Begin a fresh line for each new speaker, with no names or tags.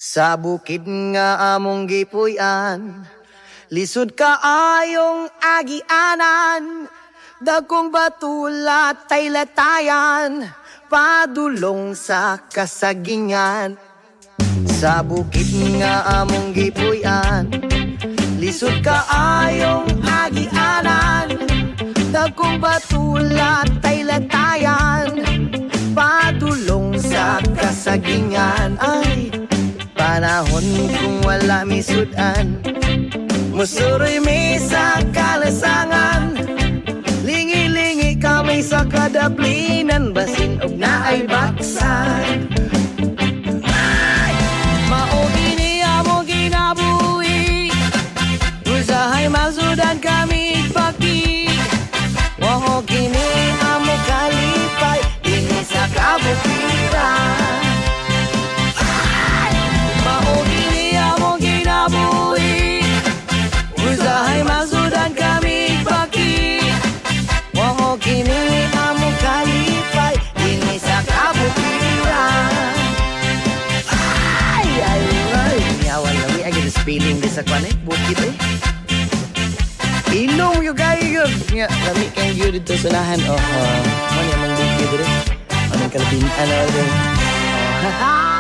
Sa bukid nga among gipuy-an, lisod kaayong agianan, dagkong batulat tay latayan, padulong sa kasagingan. Sa bukid nga among gipuy-an, lisod kaayong agianan, dagkong batulat tay latayan, padulong sa kasagingan. Ay, panahon kung wala misudan, musuroy mi sa kalasangan, lingi-lingi kami sa kadaplinan, basin og naay baksan. Ay! Maugini amo ginabuhi, usahay masudan kami paki, waho gini amo kalipay, ini sa kabukiran. Maugini amo ginabuhi, usahay masudan kami paki, waho gini amo kalipay, ini sa kabukiran. Ay, ay, ay, miyawan lami, I get this feeling this sa kwan bukid Inom yung kayo yun. Nga, lami kayo yun dito sa lahan. Oh, man yung mga bukid rin. Anong kalabing, ano rin. Oh, haha!